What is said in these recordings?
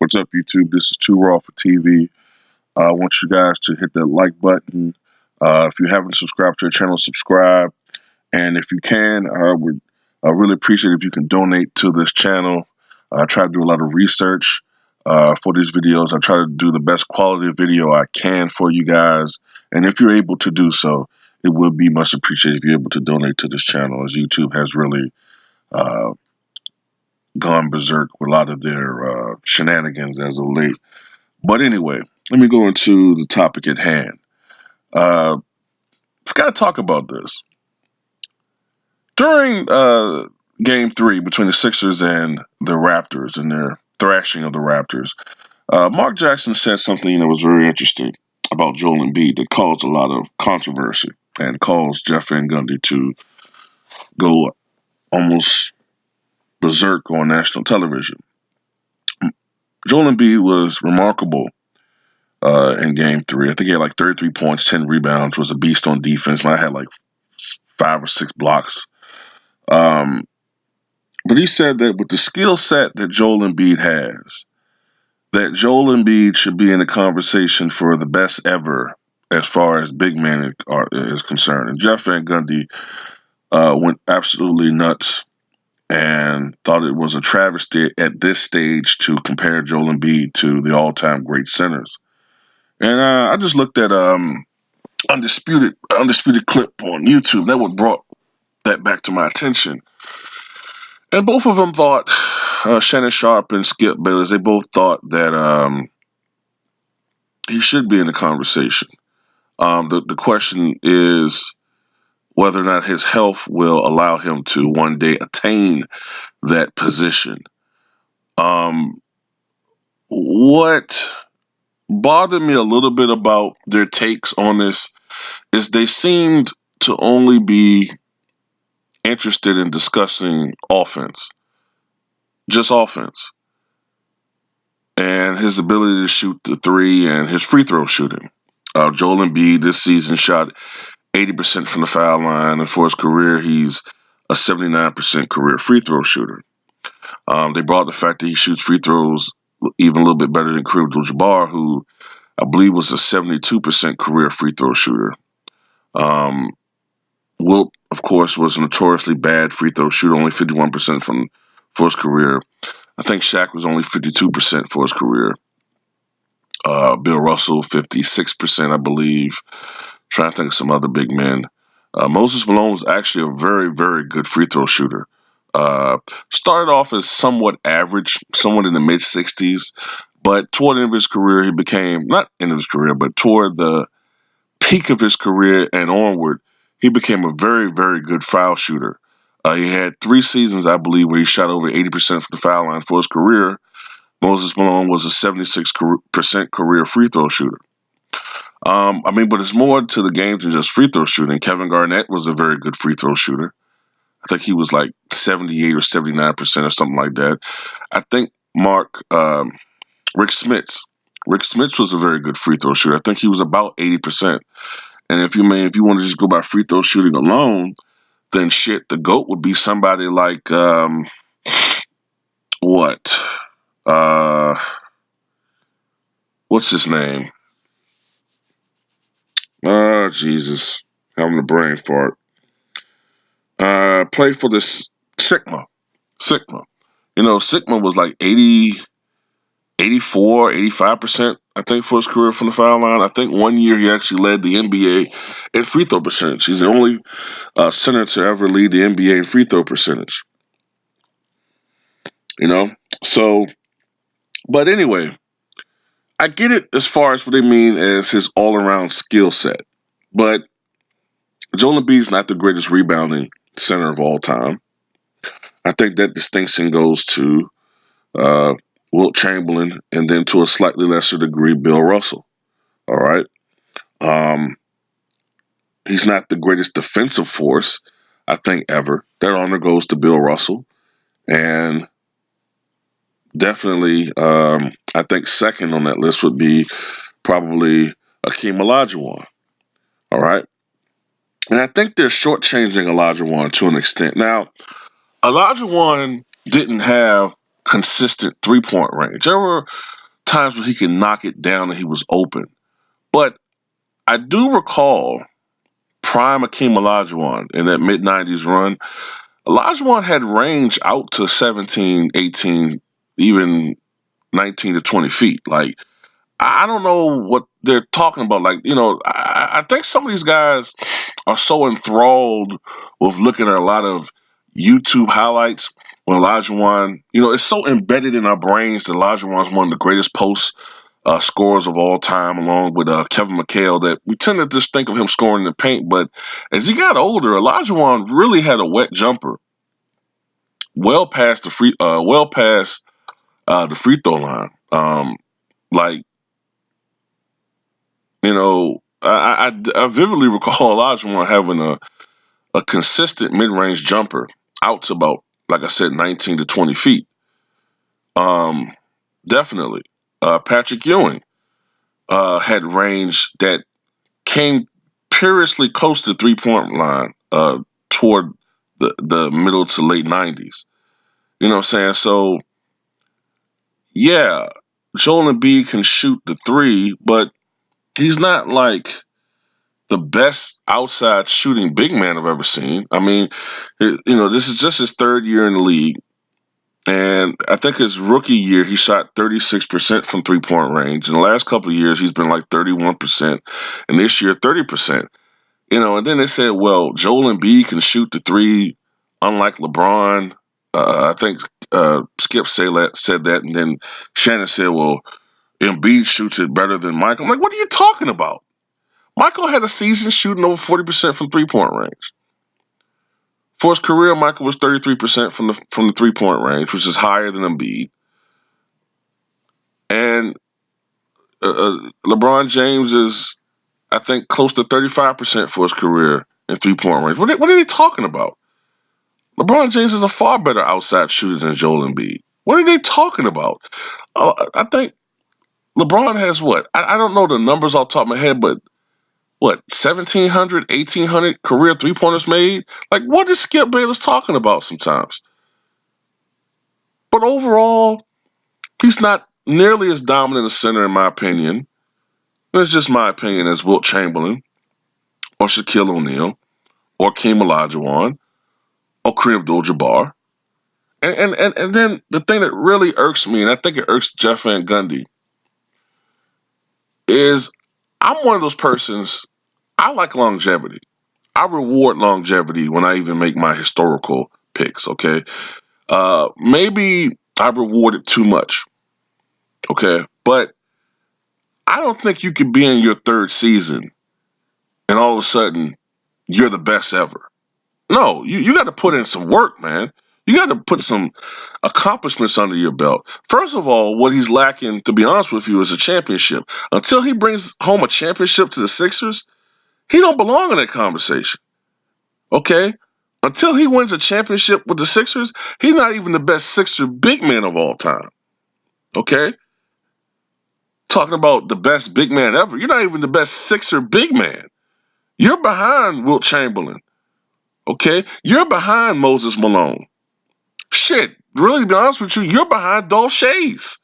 What's up, YouTube? This is Too Raw for TV. I want you guys to hit that like button. If you haven't subscribed to the channel, subscribe. And if you can, I would really appreciate if you can donate to this channel. I try to do a lot of research for these videos. I try to do the best quality video I can for you guys. And if you're able to do so, it would be much appreciated if you're able to donate to this channel, as YouTube has really uh, gone berserk with a lot of their shenanigans as of late. But anyway, let me go into the topic at hand. Forgot to talk about this. During Game 3 between the Sixers and the Raptors and their thrashing of the Raptors, Mark Jackson said something that was very interesting about Joel Embiid that caused a lot of controversy and caused Jeff Van Gundy to go almost berserk on national television. Joel Embiid was remarkable in Game 3. I think he had like 33 points, 10 rebounds, was a beast on defense. And I had like 5 or 6 blocks. But he said that with the skill set that Joel Embiid has, that Joel Embiid should be in the conversation for the best ever as far as big man is concerned. And Jeff Van Gundy went absolutely nuts and thought it was a travesty at this stage to compare Joel Embiid to the all-time great centers. And I just looked at undisputed clip on YouTube. That what brought that back to my attention. And both of them thought, Shannon Sharp and Skip Bayless, they both thought that he should be in the conversation. The question is whether or not his health will allow him to one day attain that position. What bothered me a little bit about their takes on this is they seemed to only be interested in discussing offense, just offense, and his ability to shoot the three and his free throw shooting. Joel Embiid this season shot 80% from the foul line, and for his career, he's a 79% career free throw shooter. They brought the fact that he shoots free throws even a little bit better than Kareem Abdul-Jabbar, who I believe was a 72% career free throw shooter. Wilt, of course, was a notoriously bad free throw shooter, only 51% for his career. I think Shaq was only 52% for his career. Bill Russell, 56%, I believe. Trying to think of some other big men. Moses Malone was actually a very, very good free throw shooter. Started off as somewhat average, somewhat in the mid 60s, but toward the end of his career, he became, not end of his career, but toward the peak of his career and onward, he became a very, very good foul shooter. He had 3 seasons, I believe, where he shot over 80% from the foul line for his career. Moses Malone was a 76% career free throw shooter. But it's more to the game than just free throw shooting. Kevin Garnett was a very good free throw shooter. I think he was like 78 or 79% or something like that. I think Rick Smits. Rick Smits was a very good free throw shooter. I think he was about 80%. And if you want to just go by free throw shooting alone, then shit, the GOAT would be somebody like what? What's his name? Oh, Jesus. Having a brain fart. Played for this Sigma. Sigma. Sigma was like 80, 84, 85%, I think, for his career from the foul line. I think one year he actually led the NBA in free throw percentage. He's the only center to ever lead the NBA in free throw percentage. So, but anyway, I get it as far as what they mean as his all-around skill set. But Joel Embiid's not the greatest rebounding center of all time. I think that distinction goes to Wilt Chamberlain and then to a slightly lesser degree, Bill Russell. All right. He's not the greatest defensive force, I think, ever. That honor goes to Bill Russell. And definitely, I think second on that list would be probably Akeem Olajuwon. All right. And I think they're shortchanging Olajuwon to an extent. Now, Olajuwon didn't have consistent 3-point range. There were times when he could knock it down and he was open. But I do recall prime Akeem Olajuwon in that mid-90s run. Olajuwon had range out to 17, 18, even 19 to 20 feet. Like, I don't know what they're talking about. Like, I think some of these guys are so enthralled with looking at a lot of YouTube highlights when Olajuwon, it's so embedded in our brains that Olajuwon's one of the greatest post scorers of all time, along with Kevin McHale, that we tend to just think of him scoring in the paint. But as he got older, Olajuwon really had a wet jumper, well past the free throw line. Like, I vividly recall Olajuwon having a consistent mid range jumper out to about, like I said, 19 to 20 feet. Um, Definitely. Patrick Ewing had range that came perilously close to 3-point line toward the middle to late 90s. You know what I'm saying? So, yeah, Joel Embiid can shoot the three, but he's not like the best outside shooting big man I've ever seen. I mean, this is just his third year in the league. And I think his rookie year, he shot 36% from 3-point range. In the last couple of years, he's been like 31%. And this year, 30%. And then they said, well, Joel Embiid can shoot the three, unlike LeBron. I think Skip said that. And then Shannon said, well, Embiid shoots it better than Michael. I'm like, what are you talking about? Michael had a season shooting over 40% from 3-point range. For his career, Michael was 33% from the 3-point range, which is higher than Embiid. And LeBron James is, I think, close to 35% for his career in 3-point range. What are they talking about? LeBron James is a far better outside shooter than Joel Embiid. What are they talking about? I think LeBron has what? I don't know the numbers off the top of my head, but what, 1,700, 1,800 career three-pointers made? Like, what is Skip Bayless talking about sometimes? But overall, he's not nearly as dominant a center, in my opinion. It's just my opinion as Wilt Chamberlain or Shaquille O'Neal or Keem Olajuwon or Kareem Abdul-Jabbar. And then the thing that really irks me, and I think it irks Jeff Van Gundy, is I'm one of those persons, I like longevity. I reward longevity when I even make my historical picks, okay? Maybe I reward it too much, okay? But I don't think you could be in your third season and all of a sudden you're the best ever. No, you got to put in some work, man. You got to put some accomplishments under your belt. First of all, what he's lacking, to be honest with you, is a championship. Until he brings home a championship to the Sixers, he don't belong in that conversation. Okay? Until he wins a championship with the Sixers, he's not even the best Sixer big man of all time. Okay? Talking about the best big man ever. You're not even the best Sixer big man. You're behind Wilt Chamberlain. Okay? You're behind Moses Malone. Shit, really, to be honest with you, you're behind Dolph Shays.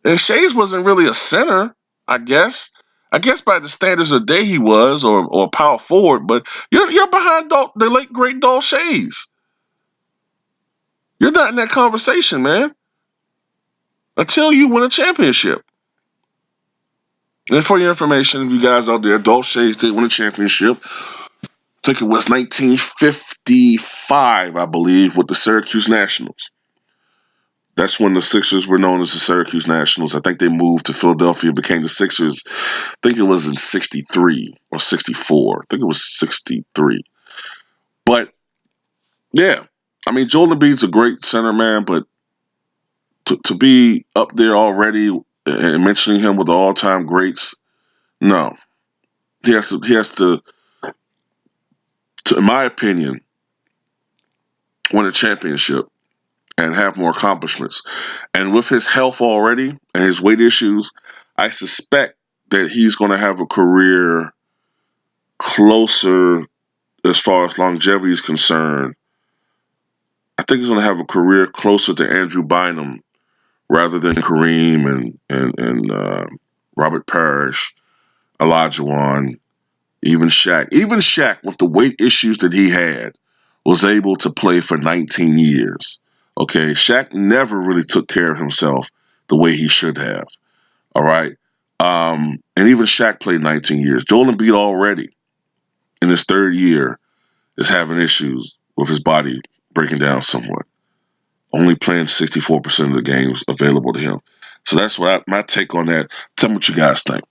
And Shays wasn't really a center, I guess. I guess by the standards of the day he was, or power forward, but you're behind the late great Dolph Shays. You're not in that conversation, man. Until you win a championship. And for your information, if you guys out there, Dolph Shays did win a championship. I think it was 1955, I believe, with the Syracuse Nationals. That's when the Sixers were known as the Syracuse Nationals. I think they moved to Philadelphia and became the Sixers. I think it was in 63 or 64. I think it was 63. But, yeah. I mean, Joel Embiid's a great center, man, but to be up there already and mentioning him with the all-time greats, no. He has to, in my opinion, win a championship and have more accomplishments. And with his health already and his weight issues, I suspect that he's going to have a career closer as far as longevity is concerned. I think he's going to have a career closer to Andrew Bynum rather than Kareem and Robert Parrish, Elijah Wan, even Shaq. Even Shaq, with the weight issues that he had, was able to play for 19 years. Okay, Shaq never really took care of himself the way he should have. All right, and even Shaq played 19 years. Joel Embiid already in his third year is having issues with his body breaking down somewhat. Only playing 64% of the games available to him. So that's my take on that. Tell me what you guys think.